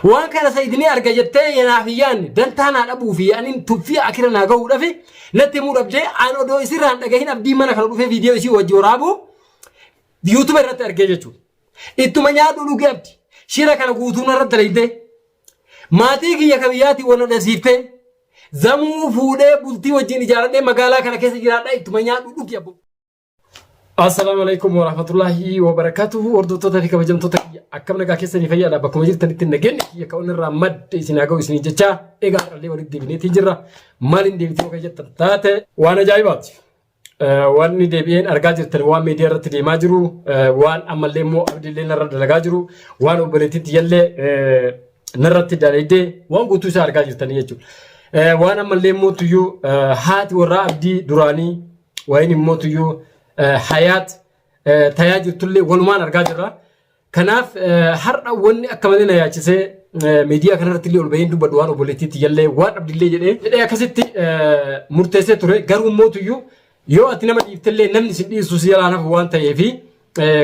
وان كان سيدني أرجع جتة ينافيان دنتانا أبو في يعني تفي أكيرنا جود في نتمو ربجي أنا دو يصير عند جاهين أبدي ما نخلو في فيديو يسي وجورابو يوتيوب رت أرجع جتشو إتو من يادو لوجبت شيرا كانوا قوتونا رت ليده ما تيجي يا كبياتي ولا نسيبته زمو فوده بنتي وجيني جارده مقالا كان كيس جراده إتو من يادو لوجيابو. السلام عليكم ورحمة الله وبركاته. وردوتو تفيك بجمتو تكي أكمل كاكيسني فيا لا بكم جير تنتين نجني يا كون الرماد يسناقو يسني جتة إيجار اللي ورد دبني تجرا مالين دبتي وكجت تاته وأنا جايبات واني دبين أرجع تلوان ميديا رتدي ماجرو وان أمل لمو أبدي لنا رد لجاجرو وان وبلتي تيلله نرتدي داليده وان قطو سار أرجع تنيجو وان أمل لمو تيو هات ورا أبدي دراني وين مو تيو حياة تياجر تولي ولمان أرجع كناف هر وني أكملنا يا جسه ميديا كنا رتلي والبين دو بدوان وبوليتي تيجي وان عبد الله جده يا كسيت مرتسى ترى قرو موت يو أتينا ما يفتلي نمني سندي سوسيال أنا وان تيجي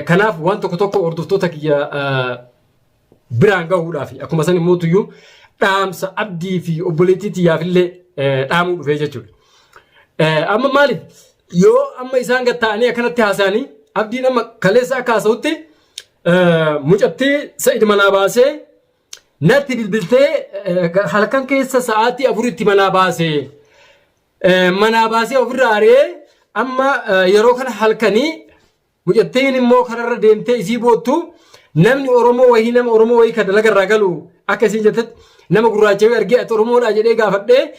كناف وان تكتوكو أردوتو تكيا برانغا ولا في أكو مثلا موت تامس عبدي في وبوليتي تيجي في تامو في جتول أما مالي يو أما إنسان قطعني أكنت تحساني عبدي نما كليسا كاسوتي مجبتي سيد مناباسه نتي بالبلتة حلقان كيسة ساعتي أفريتي مناباسه أفراري أما يروكن حلقاني مجبتين مو خرر ديمتي زيبوتو نمني أورمو وهي نم أورمو وهي كده لقى الرجلو أكسي جتت نم قراجي أرجع أورمو راجلي قافده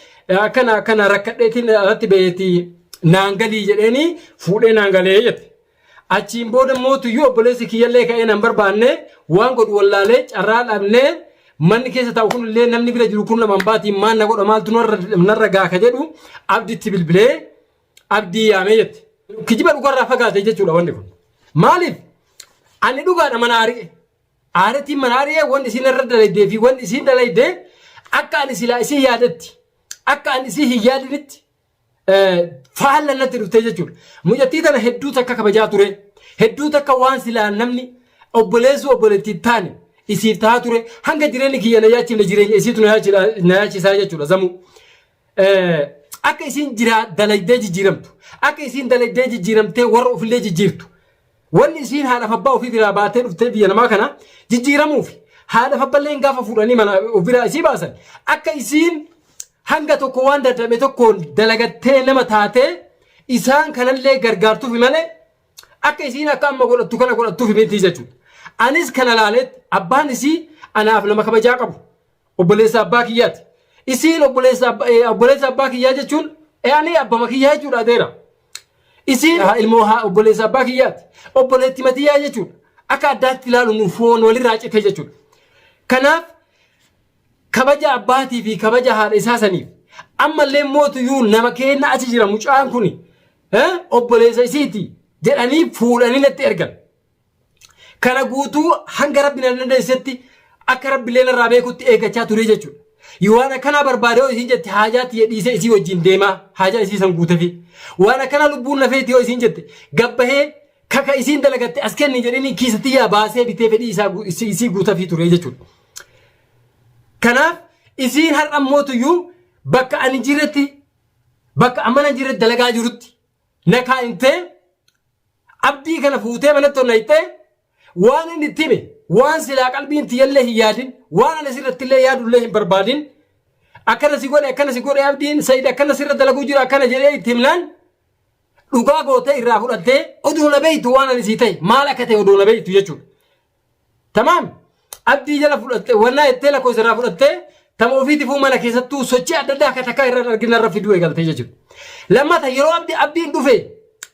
كنا ركضتين على تبيتي نانغالي جلني فودي نانغالي جت أشيم بود موت يو بوليس كيالله كأي نمبر بانه وان قد والله أراد أبنه من كيس تاوكون اللي نمني بلا جلوكون لمن باتي ما نقول أمال تنور منرجع كجدو أبدي تبل بلا أبدي عميت كجيب الوقار رافقات يجي تقول وانكم مالف أنا دوغا مناري عارتي مناري وان يسين الرد ليده في وان يسين ليده أكا نسيلا يسي يادتي أكا نسيه يادنت فعلا نتر تجول مجتيدا هدو تكا كبجاتوري هدو تكا وان سلا نمني أبليزو أبلتي تاني يصير تهاتوري هنگا جيراني كي نياتي لجيراني يصير نياتي سايا جولا زمو أكا يصير جيرا دلايداجي جيرمتو أكا يصير دلايداجي جيرمتي ورقو في اللي جيرتو وان يصير هذا فباو في دراباتين وفتبي أنا ما كنا جيرمو في هذا فبالين قافا فوراني منا وفيرا يصير باسل أكا يصير hanga tokko waan dadame tokkoon dalagattee nama taate isaan kanallee gargaartuuf malee akka isiin akka amma godhattu kana godhattuuf miti jechuudha. Anis kana laalet abbaan isii anaaf nama kabajaa qabu obboleessa abbaa kiyyaati. Isiin obboleessa abbaa kiyyaa jechuun ani abbaa kiyyaa jechuudha adeera. Isiin ilmoo obboleessa abbaa kiyyaati. Obboleetti matiyyaa jechuudha. Akka addaatti ilaaluun foon walirraa cite jechuudha. Kanaaf kabaja abbaatii fi kabaja haadha isaa saniif amma illee mootu yuu nama kenna achi jira mucaan kuni obboleessa isiiti jedhanii fuudhanii natti ergan kana guutuu hanga rabbi na dandeessetti akka rabbi illee narraa beekutti eeggachaa ture jechuudha yoo waan akkana barbaadee isiin jette haajaatti dhiisee isii wajjin deemaa haajaa isii san guutefi waan akkana lubbuun nafeetti yoo isiin jette gabbahee kaka isiin dalagatte as kenni jedhanii kiisatti yaa baasee bitee fedhii isii guutefi ture jechuudha. كناف إسين هر أموت يو بك أنجرتي بك أمانة جرت دلقا جرتي نكا أنت أبدي كنا فوتة من التونيته وانا نتيمه وان سلا قلبي انت يله يادين وانا نسيرت الله ياد الله بربادين أكنا سيقول أبدين سيد أكنا سيرت دلقو جرا أكنا جري تملان لقا قوته إرافو أنت أدون بيت وانا نسيته مالكته أدون بيت يجول تمام أبدي جل فلت وانا يتلا كويس رافلت تمو في تفو ملك يستو سجى ددا كتكاير رجنا رفيدو يقال تيجي لما تيرو أبدي ندوفي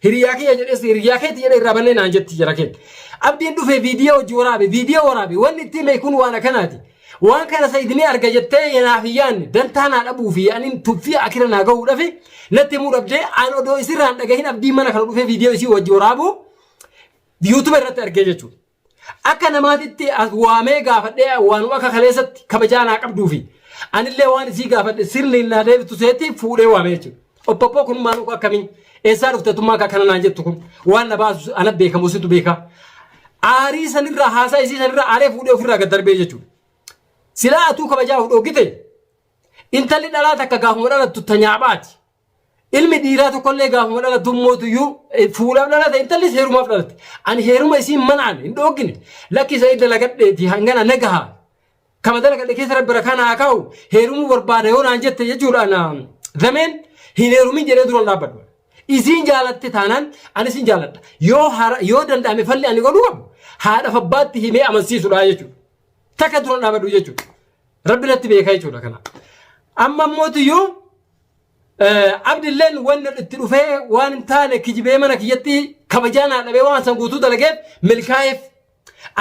هرياكي يجلس هرياكي تيجي رابني نانجت تيجي ركين أبدي ندوفي فيديو ورابي وان تيم يكون وانا كناتي وان كان سيدني أرجعت ينافيان دنتانا أبو في يعني تبفي أكيرا ناقو رفي نتمو ربجي أنا دو يصير عندك هنا أبدي ما نخلو في فيديو يسي وجورابو يوتيوب رت أرجعتشو أكنا ما تتي أقوامي قافت ده وانو أكا خليست كبجانا قبضو أنا اللي وان سي قافت سير لنا ده تسيتي فولي واميتو أبابو كن مانو كمين إنسان وتتما كنا نانجتكم وانا باس أنا بيكا موسيتو بيكا آري سنرا هاسا إسي سنرا آري فولي وفرا قدر بيجتو silaatu kabajaaf dhogite intalli dhalaa takka gaafuma dhalattu tanyaabaati ilmi dhiiraa tokkollee gaafuma dhalattu mootuyyuu fuudhaaf dhalate intalli heerumaaf dhalate ani heeruma isiin manaan hin dhoogine lakki isa idda lagadheeti hangana nagaha kama dalagadhe keessa rabbi rakkana haa kaa'u heerumuu barbaada yoo naan jette jechuudhaan zameen hin heerumin jedhee duran dhaabbadhu isiin jaalatte taanaan ani isiin jaaladha yoo danda'ame falli ani godhu qabu haadhaaf abbaatti himee amansiisudha jechuudha takka duran dhaabbadhu jechuudha rabbi natti beekaa jechuudha kana amma mootiyyuu abdilleen wanni itti dhufee waan hin taane kijibee mana kiyyatti kabajaan haadhabee waan san guutuu dalageef milkaa'eef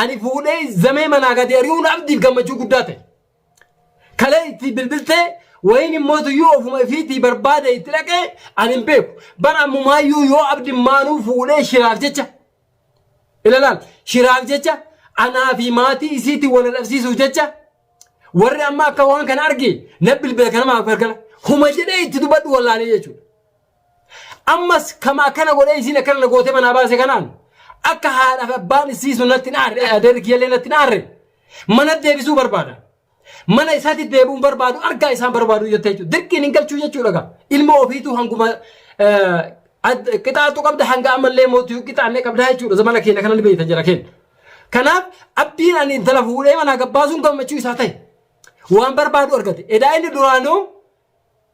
ani fuudhee zamee manaa gadi ari'uun abdiif gammachuu guddaa ta'e kalee itti bilbiltee wayin mootiyyuu ofuma ifiitii barbaade itti dhaqee ani hin beeku bara ammumaayyuu yoo abdin maanuu fuudhee shiraaf jecha ilaalaal shiraaf jecha anaa fi maatii isiitti wal dhabsiisuuf jecha warri amma akka waan kana arge na bilbila kanama gargara huma jedhee itti dubadhu wallaanii jechuudha ammas kama kana godhee isiin akkana na gootee manaa baase kanaan akka haadhaaf abbaan isiisu natti naarre adeerri kiyyallee natti naarre mana deebisuu barbaada mana isaatti deebuun barbaadu argaa isaan barbaadu jettee jechuudha dirqiin hin galchuu jechuudha gaa ilma ofiitu hanguma qixaatu qabda hanga ammallee mootii qixaannee qabda jechuudha zamana keenya kana ni beeytan jira keenya kanaaf abdiin ani intala fuudhee manaa gabbaasuun gammachuu isaa ta'e waan barbaadu argate edaa inni duraanuu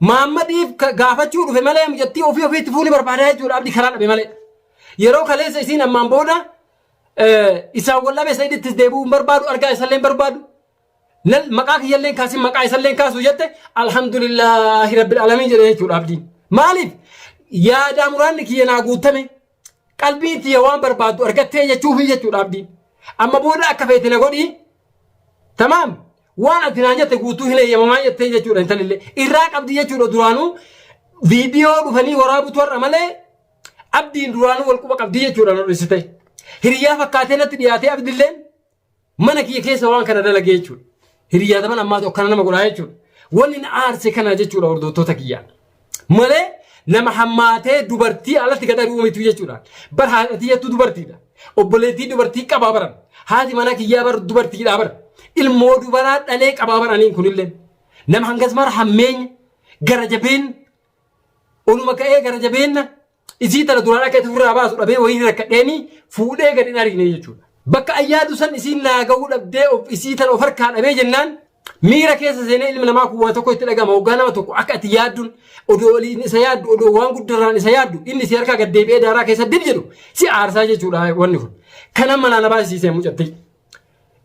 Muhammadiif gaafachuu dhufe malee mucattii ofiitti fuuni barbaada jechuudha abdii karaa dhabe malee yeroo kaleessa isiin ammaan booda isaan wallabe sa'iidittis deebi'uun barbaadu argaa isalleen barbaadu maqaa kiyyalleen kaasin maqaa isalleen kaasuu jette alhamdulillahi rabbil alamiin jedhe jechuudha abdiin maaliif yaada muraanni kiyya naa guutame qalbiin tiyya waan barbaadu argattee jechuufi jechuudha abdiin amma booda akka feete na godhi tamaam waan ati naan jette guutuu hin eeyyamamaa jettee jechuudha intalillee irraa qabdi jechuudha duraanuu viidiyoo dhufanii waraabutu har'a malee abdiin duraanuu wal quba qabdi jechuudha nodhisite hiriyaa fakkaatee natti dhiyaatee abdilleen mana kiyya keessa waan kana dalagee jechuudha hiriyaa taman ammaatu akkana nama godhaa jechuudha wanni na aarse kana jechuudha hordoftoota kiyyaan malee nama hammaatee dubartii alatti gadaduu uumitu jechuudha bar haadhatiyattu dubartiidha obboleettii dubartii qabaa baran haati mana kiyyaa bar dubartiidhaa bara ilmoo dubaraa dhalee qabaa baraniin kunillee nama hangas mara hammeenya gara jabeen oluma ka'ee gara jabeenna isii tana duraan akka itti furraa baasu dhabee wayii rakkadheeni fuudhee gadi hin argine jechuudha bakka ayyaadu san isiin naa ga'uu dhabdee isii tana of harkaa dhabee jennaan miira keessa seenee ilmi namaa kuwwaa tokko itti dhagama hoggaa nama tokko akka ati yaadduun odoo oliin isa yaaddu odoo waan guddarraan isa yaaddu inni si harkaa gad deebi'ee daaraa keessa dib jedhu si aarsaa jechuudha wanni kun kanan manaa na baasisiisee mucattee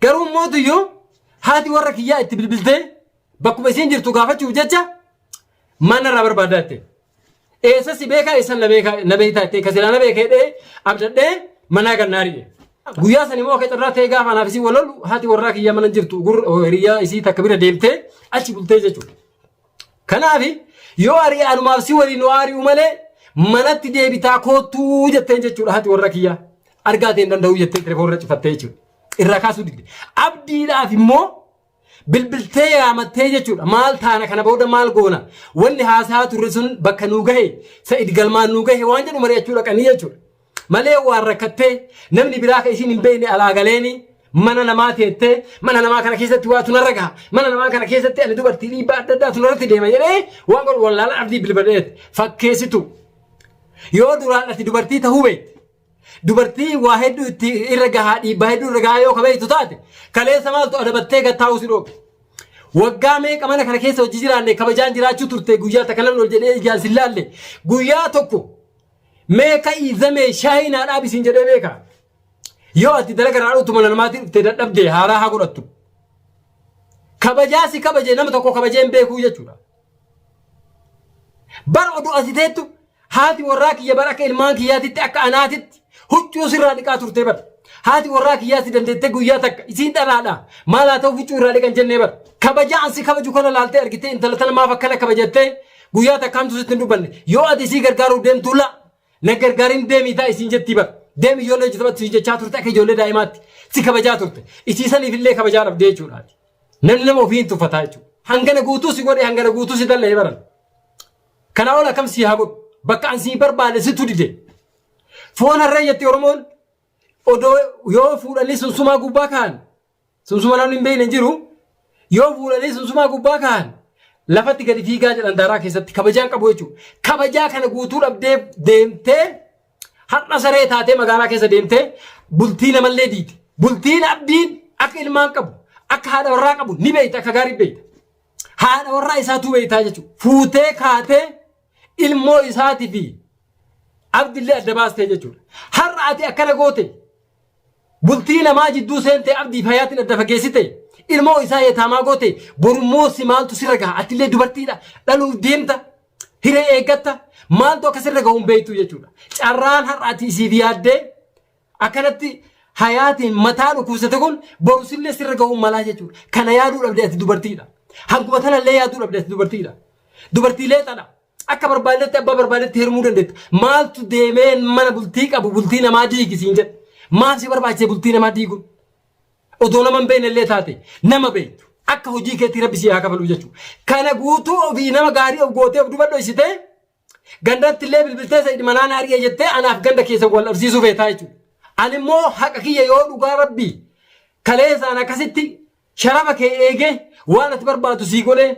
garuu mootiyyoo haati warra kiyyaa itti bilbiltee bakkuma isiin jirtu gaafachuuf jecha mana irraa barbaadaa jettee eessa si beekaa eessan na beektaa jettee kasilaa na beekeedhee abdadhee manaa gannaari'e guyyaa san immoo akka carraa ta'ee gaafa anaaf isii walolu haati warraa kiyyaa mana jirtu hiriyaa isii takka bira deemtee achi bultee jechuudha kanaaf yoo ari'aanumaaf si waliin waa ari'u malee manatti deebitaa koottuu jetteen jechuudha haati warra kiyyaa argaa ta'e hin danda'u jettee telefoonirra cifattee jechuudha irraa kaasuu digde abdiidhaaf immoo bilbiltee yaamattee jechuudha maal taana kana booda maal goona wanni haasaa turre sun bakka nuu gahe sa'id galmaan nuu gahe waan jedhu mari'achuu dhaqanii jechuudha malee waan rakkattee namni biraa ka isiin hin beekne alaagaleeni mana namaa teettee mana namaa kana keessatti waa tunarra gaha mana namaa kana keessatti ani dubartii dhiibbaa adda addaa tunarratti deema jedhee waan godhu wallaala abdii bilbileet fakkeessitu yoo duraan ati dubartii ta'uu beekte dubartii waa hedduu itti irra gahaa dhiibbaa hedduu irra gahaa yoo kabeeytu taate kaleessa maaltu adabattee gattaa'uu si dhoobe waggaa meeqa mana kana keessa hojii jiraanne kabajaan jiraachuu turte guyyaa takka namni ol jedhee ijaan si laalle guyyaa tokko meeqa izamee shaayinaa dhaabisiin jedhee beeka yoo ati dalaga irraa dhuftu mana namaatii dhuftee dadhabdee haaraa haa godhattu kabajaa si kabajee nama tokko kabajeen beekuu jechuudha bar oduu asiteettu haati warraa kiyya bar akka ilmaan kiyyaatitti akka anaatitti huccuu sirraa dhiqaa turtee bar haati warraa kiyyaatti dandeettee guyyaa takka isiin dhalaadha maal haa ta'u huccuu irraa dhiqan jennee bar kabajaan si kabaju kana laaltee argitee intala tana maaf akkana kabajattee guyyaa takka hamtu sitti hin dubbanne yoo ati isii gargaaruu deemtu la na gargaariin deemii taa isiin jettii bar deemi ijoollee hojjetamatti jechaa turte akka ijoollee daa'imaatti si kabajaa turte isii saniif illee kabajaa dhabdee jechuudhaati namni nama ofii hin tuffataa jechuudha hangana guutuu si godhe hangana guutuu si dallee baran kana ol akkam si haa godhu bakka an si barbaade situ dide foon harree jetti oromoon odoo yoo fuudhanii sunsumaa gubbaa kaan sunsuma namni hin beekne jiru yoo fuulanii sunsumaa gubbaa kaan lafatti gadi fiigaa jedhan daaraa keessatti kabajaan qabu jechuudha. Kabajaa kana guutuu dhabdee deemtee har'a saree taatee magaalaa keessa deemtee bultii namallee diiti. Bultiin abdiin akka ilmaan qabu akka haadha warraa qabu ni beeyta akka gaarii beeyta. Haadha warraa isaatu beeytaa jechuudha. Fuutee kaatee ilmoo isaatii fi abdillee adda baastee jechuudha. Har'a ati akkana goote bultii namaa jidduu seentee abdii fayaatiin adda fageessite ilmoo isaa yeetaamaa goote borummoo si maaltu sirra gaha atillee dubartiidha dhaluuf deemta hiree eeggatta maaltu akka sirra gahuun beektu jechuudha. Carraan har'a ati isiif yaaddee akkanatti hayaatiin mataa dhukkubsate kun borusillee sirra gahuun malaa jechuudha. Kana yaaduu dhabde ati dubartiidha. Hanguma tanallee yaaduu dhabde ati dubartiidha. Dubartiilee xadha. Akka barbaadetti abbaa barbaadetti hirmuu dandeetta. Maaltu deemee mana bultii qabu bultii namaa diigisiin jedhe. Maal si barbaachise bultii namaa diiguun? Odoo nama hin beekne illee taate nama beektu. Akka hojii keetti rabbi si haa kafalu jechuudha. Kana guutuu ofii nama gaarii of gootee of duba dhoysitee gandatti illee bilbiltee isa manaan ari'ee jettee anaaf ganda keessa wal dhabsiisuu feetaa jechuudha. Ani immoo haqa kiyya yoo dhugaa rabbii kaleessaan akkasitti sharafa kee eegee waan ati barbaadu sii godhee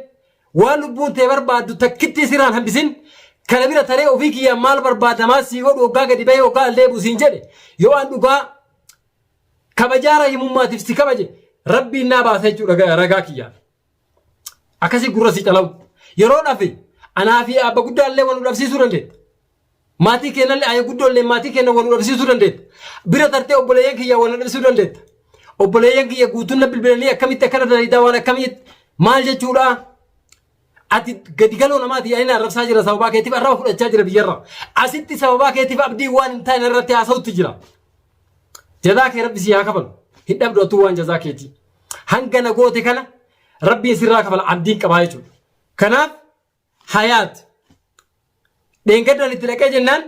waan lubbuun tee barbaaddu takkitti siraan hambisin kana bira taree ofii kiyya maal barbaadamaa sii godhu waggaa gadi bahee waggaa illee buusiin jedhe yoo an dhugaa kabajaa rahimummaatiif si kabaje rabbiin naa baasa jechuudha ragaa kiyyaa. Akkasii gurra si calawu yeroo dhafe anaa fi abba guddaallee wal dhabsiisuu dandeetta. Maatii keenyallee ayya guddoollee maatii keenya wal dhabsiisuu dandeetta. Bira tartee obboleeyyan kiyya wal dhabsiisuu dandeetta. Obboleeyyan kiyya guutuun bilbilanii akkamitti akkana dalagaa waan akkamitti maal jechuudha. Ati gadi galoo namaati yaa'in arrabsaa jira sababaa keetiif arraba fudhachaa jira biyyarra. Asitti sababaa keetiif abdii waan hin taane irratti haasa'utti jira. Jazaa kee rabbi si haa kafalu. Hin dhabdootu waan jazaa keeti. Hanga na goote kana rabbiin sirraa kafala abdiin qabaa jechuudha. Kanaaf hayaat dheengaddan itti dhaqee jennaan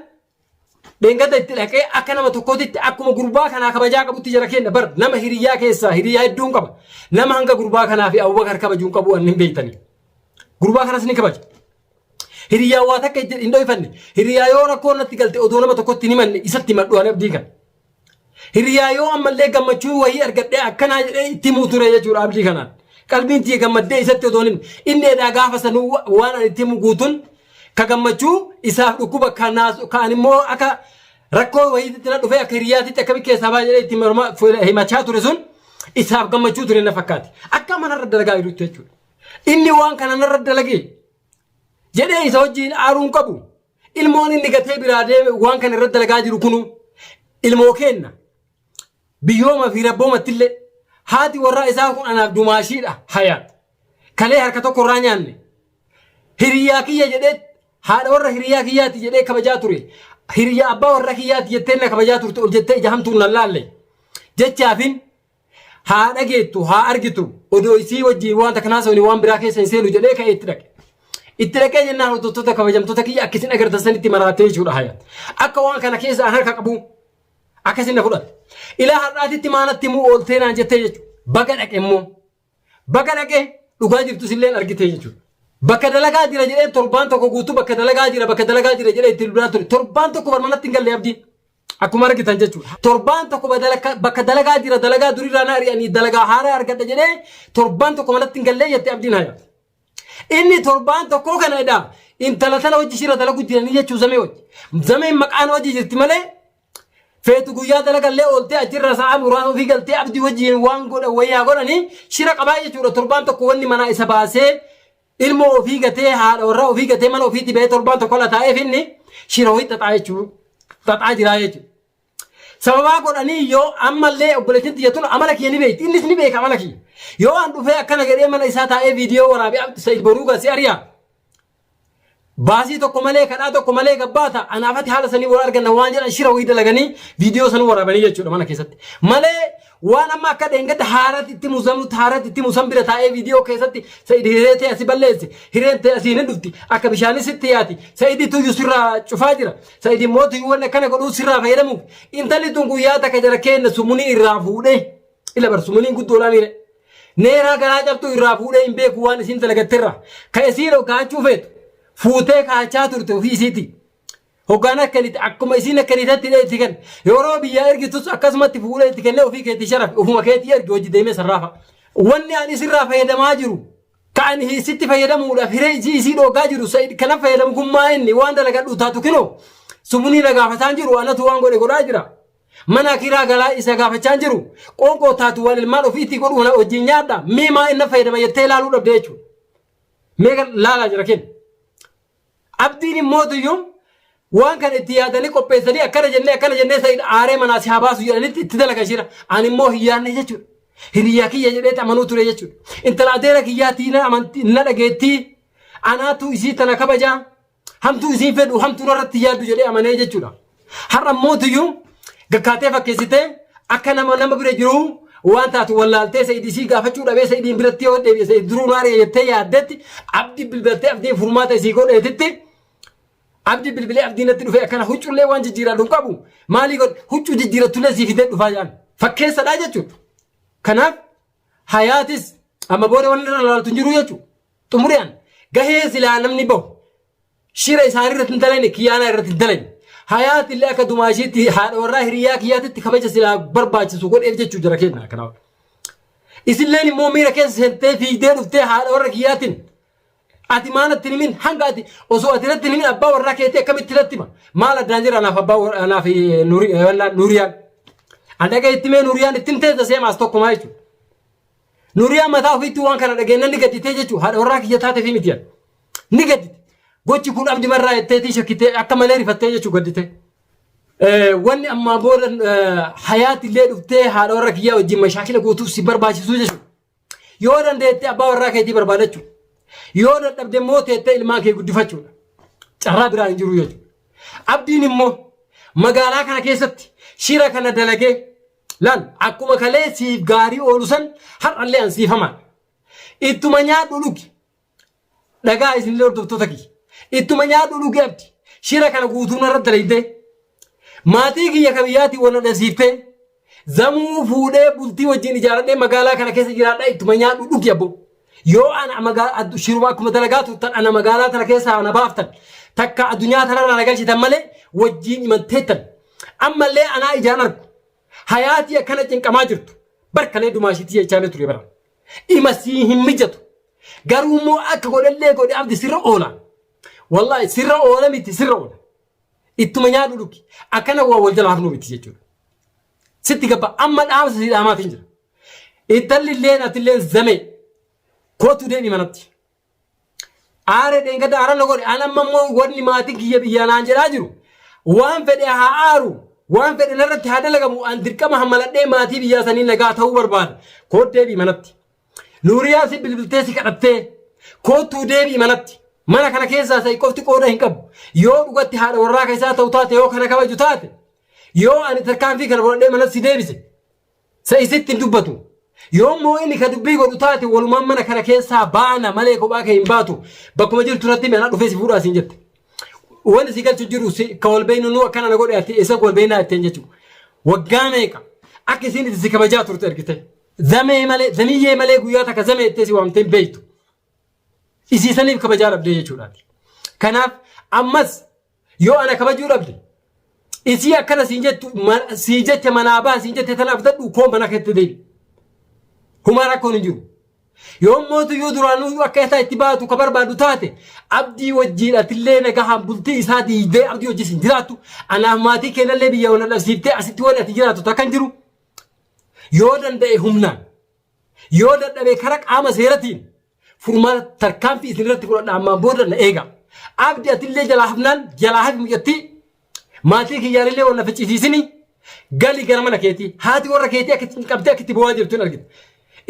dheengadda itti dhaqee akka nama tokkootitti akkuma gurbaa kanaa kabajaa qabutti jara kenna bar nama hiriyyaa keessaa hiriyyaa hedduun qaba. Nama hanga gurbaa kanaa fi Abubakar kabajuun qabu waan hin beektanii. Gurbaa kanas ni kabaja. Hiriyaa waa takka hin dhoyfanne. Hiriyaa yoo rakkoon natti galte odoo nama tokkotti hin himanne isatti himadhu ani abdii kana. Hiriyaa yoo ammallee gammachuu wayii argadhee akkanaa jedhee itti himuu ture jechuudha abdii kanaan. Qalbiin tiyya gammaddee isatti odoo hin himne. Inni edhaa gaafa sanuu waan ani itti himu guutuun ka gammachuu isaaf dhukkuba kaan immoo akka rakkoo wayiitti na dhufee akka hiriyaatitti akka bikkee sabaa jedhee itti himachaa ture sun isaaf gammachuu ture na fakkaate. Akka manarra dalagaa jirutti jechuudha. Inni waan kana narra dalagee jedhee isa wajjin aaruun qabu ilmoon inni gatee biraa deeme waan kana irra dalagaa jiru kunu ilmoo kenna biyyooma fi rabboomattillee haati warraa isaa kun anaaf dumaashiidha hayaat kalee harka tokko irraa nyaanne hiriyaa kiyya jedhee haadha warra hiriyaa kiyyaati jedhee kabajaa ture hiriyaa abbaa warra kiyyaati jettee na kabajaa turte ol jettee ija hamtuun nan laalle jechaafin haa dhageettu haa argitu odoo isii wajjin waan takkanaa sa'uni waan biraa keessa hin seenu jedhee ka'ee itti dhaqe. Itti dhaqee jennaan hordoftoota kabajamtoota kiyya akkasin agartan sanitti maraatee jechuudha hayaat. Akka waan kana keessa an harka qabu akkasin na fudhate. Ilaa har'aatitti maanatti immoo ooltee naan jettee jechuudha. Baga dhaqe immoo baga dhaqee dhugaa jirtus illee argitee jechuudha. Bakka dalagaa jira jedhee torbaan tokko guutuu bakka dalagaa jira jedhee itti duraa ture. Torbaan tokko barmanatti hin galle abdiin. Akkuma argitan jechuudha. Torbaan tokko bakka dalagaa jira dalagaa duriirraa na ari'anii dalagaa haaraa argadha jedhee torbaan tokko manatti hin gallee jettee abdiin hayaat. Inni torbaan tokko kana edhaa intala tana hojii shira dalagu jiranii jechuu zamee hojii. Zameen maqaan hojii jirti malee feetu guyyaa dalagallee ooltee achirra sa'a muraasa ofii galtee abdii wajjiin waan godhan wayyaa godhanii shira qabaa jechuudha. Torbaan tokko wanni manaa isa baasee ilmoo ofii gatee haadha warraa ofii gatee mana ofiitti bahee torbaan tokko la taa'eef inni shira hojii xaxaa jechuudha. Xaxaa jiraa jechuudha. Sababaa godhanii yoo ammallee obboleettiin tiyyatuun amala kiyya ni beekti. Innis ni beeka amala kiyya. Yoo an dhufee akkana jedhee mana isaa taa'ee viidiyoo waraabee Sa'iid Boruugaa si ari'a. Baasii tokko malee kadhaa tokko malee gabbaata. Anaafatti haala sanii wal arganna waan jedhan shira wayii dalaganii viidiyoo sanuu waraabanii jechuudha mana keessatti. Malee waan amma akka dheengadda haaratti itti musamnu haaratti itti musam bira taa'ee viidiyoo keessatti Sa'iid hiree ta'e asi balleesse hireen ta'e asii ni dhufti akka bishaanis sitti yaati Sa'iid tuyyuu sirraa cufaa jira Sa'iid immoo tuyyuu waan akkana godhuu sirraa fayyadamuuf intalli tun guyyaa takka jala kenna sumunii irraa fuudhee ila bar sumuniin guddoodhaa miire neeraa garaa cabtuu irraa fuudhee hin beeku waan isiin dalagatteerra ka isiin kaachuu feetu fuutee kaachaa turte ofii isiiti. Hoggaan akkanitti akkuma isiin akkanitti itti kan yeroo biyyaa ergitus akkasumatti fuudhee itti kennee ofii keetti sharaf ofuma keetti ergi hojii deemee sarraafa wanni ani sirraa fayyadamaa jiru kan sitti fayyadamuudhaaf hiree isii dhoogaa jiru kana fayyadamu kun maa inni waan dalagadhu taatu kinoo sumunii na gaafataan jiru anatu waan godhaa jira mana kiraa galaa isa gaafachaan jiru qoonqoo taatu waan ilmaan ofiitii godhu wajjin nyaadha mee maa inni fayyadama jettee ilaaluu dhabde jechuudha mee laalaa jira kenna abdiin immoo tuyyuun waan kan itti yaadanii qopheessanii akkana jennee sayid aaree manaa si haa baasu jedhanitti itti dalaga jira ani immoo hiyyaanne jechuudha hiriyaa kiyya jedhee amanuu ture jechuudha intala adeera kiyyaatii na dhageettii anaatu isii tana kabajaa hamtuu isiin fedhu hamtuu irratti yaaddu jedhee amanee jechuudha har'a immoo tuyyuun gaggaatee fakkeessitee akka nama bira jiru waan taatu wallaaltee sayidii isii gaafachuu dhabee sayidiin biratti yoo deebi'e sayid duruu naaree jettee yaaddetti abdii bilbiltee abdiin furmaata isii godheetitti abdii bilbilee abdiinatti dhufee akkana huccullee waan jijjiiraadhu hin qabu maalii godhe huccuu jijjiirattullee sii fidee dhufaa jaan fakkeessadhaa jechuudha kanaaf hayaatis amma booda waan irra laaltu hin jiru jechuudha xumuriyaan gahee silaa namni bahu shira isaanii irratti hin dalayne kiyyaanaa irratti hin dalayne hayaat illee akka dumaashiitti haadha warraa hiriyaa kiyyaatitti kabaja silaa barbaachisu godheef jechuu jira kenna kanaaf isilleen immoo miira keessa seentee fiigdee dhuftee haadha warra kiyyaatiin ati maanatti nimin hanga ati osoo ati irratti nimin abbaa warraa keetii akkamitti irratti hima maal addaan jira anaaf abbaa anaaf nuuriyaan andaga itti mee nuuriyaan ittiin teessa seemaas tokkumaa jechuudha nuuriyaan mataa ofiitti waan kana dhageennan ni gadditee jechuudha haadha warraa kiyya taatee fi mitiyan ni gaddite gochi kun abdi marraa jetteetii shakkitee akka malee rifattee jechuu gaddite wanni ammaa booda hayaat illee dhuftee haadha warra kiyyaa wajjin mashaakila guutuuf si barbaachisu jechuudha yoo dandeettee abbaa warraa keetii barbaadachuu yoo dadhabde immoo teettee ilmaan kee guddifachuudha carraa biraa hin jiru jechuudha abdiin immoo magaalaa kana keessatti shira kana dalagee lan akkuma kalee siif gaarii oolu san har'allee ansiifamaa ittuma nyaadhu dhugi dhagaa isinillee hordoftoota kiyya ittuma nyaadhu dhugi abdi shira kana guutuun irra dalaytee maatii kiyya kabiyyaatii wal dhasiiftee zamuu fuudhee bultii wajjin ijaaradhee magaalaa kana keessa jiraadha ittuma nyaadhu dhugi abbo yoo ana magaalaa shiruma akkuma dalagaatu tan ana magaalaa tana keessa ana baaftan takka addunyaa tanarraa nagalchitan malee wajjin imanteettan ammallee anaa ijaan argu hayaatii akkana cinqamaa jirtu barkalee dumaashiitii jechaanee ture bara ima sii hin mijatu garuu immoo akka godhallee godhe abdi sirra oola wallahi sirra oola miti sirra oola ittuma nyaadhu dhugi akkana waa wal jala hafnuu miti jechuudha sitti gabba amma dhaamsa si dhaamaatiin jira ittalilleen atilleen zamee kootu deemi manatti aare dheengada aara logode anamma immoo wanni maatii kiyya biyyaanaan jedhaa jiru waan fedhe haa aaru waan fedhe narratti haa dalagamu an dirqama hammaladhee maatii biyyaa sanii nagaa ta'uu barbaada kootu deebii manatti nuuriyaa si bilbiltee si kadhattee kootu deebii manatti mana kana keessaa sa'i qofti qooda hin qabu yoo dhugatti haadha warraa keessaa ta'u taate yoo kana kabaju taate yoo ani tarkaanfii kana fudhadhee manatti si deebise sa'i sitti hin dubbatu yoo immoo inni ka dubbii godhu taate walumaan mana kana keessaa baana malee kophaa kee hin baatu bakkuma jirtu irratti mana dhufee si fuudhaa siin jette wanti si galchu jiru ka wal beeynu nu akkana na godhe ati isa wal beeynaa itteen jechuudha waggaa meeqa akka isiin itti si kabajaa turte argite zamee malee zamiyyee malee guyyaa takka zamee ittee si waamtee hin beeytu isiisaniif kabajaa dhabdee jechuudhaati kanaaf ammas yoo ana kabajuu dhabde isii akkana siin jettu sii jette manaa baa siin jette tanaaf dadhu koo mana keetti deebi humaa rakkoon hin jiru yoo mootu yoo duraanuu akka isaa itti baatu ka barbaadu taate abdii wajjiin atillee nagahaan bultii isaa diidee abdii wajjis hin jiraattu anaaf maatii keenyallee biyya wana dhabsiiftee asitti wali ati jiraatu takka hin jiru yoo danda'e humnaan yoo dadhabee kara qaama seeratiin furmaata tarkaanfii isin irratti fudhadha ammaan booda na eega abdii atillee jalaa hafnaan jalaa hafi mucattii maatii kiyyaalillee wanna ficcisiisini gali gara mana keetii haati warra keetii akka qabdee akka itti bo'aa jirtu argita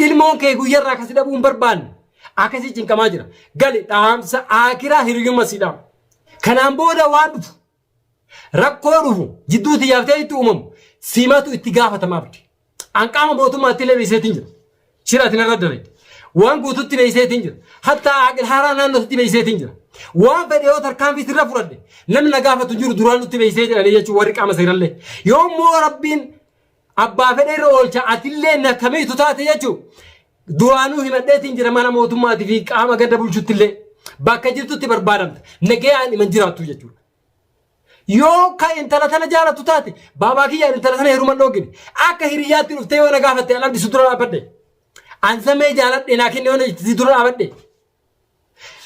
ilmoon kee guyyarraa akkasi dhabuun barbaanne akkasii cinqamaa jira gali dhaamsa aakiraa hiriyyumma siidhaam kanaan booda waan dhufu rakkoo dhufu jidduuti yaaftee itti uumamu simatu itti gaafatama abdi an qaama mootummaatti illee beeyseetiin jira shiraatiin irra dareedha waan guututti beeyseetiin jira hatta aqil haaraa naannootti beeyseetiin jira waan fedhe yoo tarkaanfii sirra fudhadhe namni na gaafatu jiru duraan nutti beeysee jedhanii jechuun warri qaama seerallee yoo immoo rabbiin abbaa fedhe irra oolcha atillee na kamiitu taate jechuun duraanuu himadheetiin jira mana mootummaatii fi qaama gadda bulchutti illee bakka jirtutti barbaadamta nagayaan iman jiraattu jechuudha. Yoo ka intala tana jaalatu taate baabaa kiyyaan intala tana heeruman dhoogine akka hiriyaatti dhuftee yoo na gaafatte alabdi sutura dhaabbadhe أنسمي جالت لكن يوم تزيدون أبدي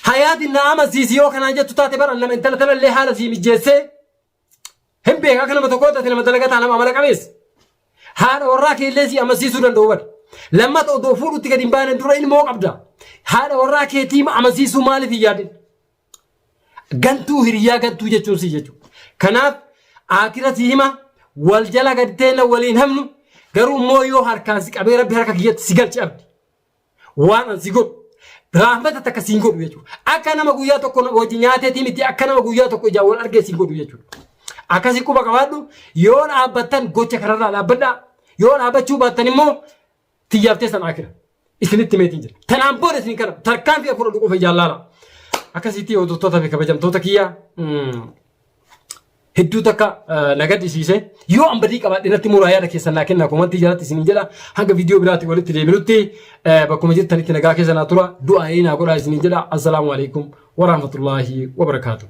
حياة النعم سيسيو كان جت تعتبر أن من تلت اللي حالة في مجلسه هم بيها كنا متقودة لما تلقت أنا عملك عميس هذا وراك اللي سي أما سيسو دندور لما تضوفوا تقدم بان درين موق أبدا هذا وراك يتيم أما سيسو مالي في جادين gantuu hiriyaa gantuu jechuun si jechuudha. Kanaaf akira siima wal jala gadteena waliin hamnu garuu immoo yoo harkaan si qabee rabbi harka kiyyatti si galchi abdi. Waan an si godhu rahmata takka si godhu jechuudha. Akka nama guyyaa tokko hojii nyaateetii miti akka nama guyyaa tokko ijaan wal argee si godhu jechuudha. Akkasi quba qabaadhu yoo dhaabbattan gocha kanarraa dhaabbadhaa yoo dhaabbachuu baattan immoo xiyyaabtee san akira isinitti meetiin jira. Tanaan booda isin kana tarkaanfii afur dhufa jaallaala. Akkasitti hojjettoota fi kabajamtoota kiyya hedduu takka nagadisiise yoo ambadii qabaadhe natti muraa yaada keessan naa kenna komantii jalatti isin jedha hanga viidiyoo biraatti walitti deebinutti bakkuma jirtanitti nagaa keessa naa tura du'aa naa godhaa isin jedha assalaamu alaikum wa rahmatullahi wa barakaatuh.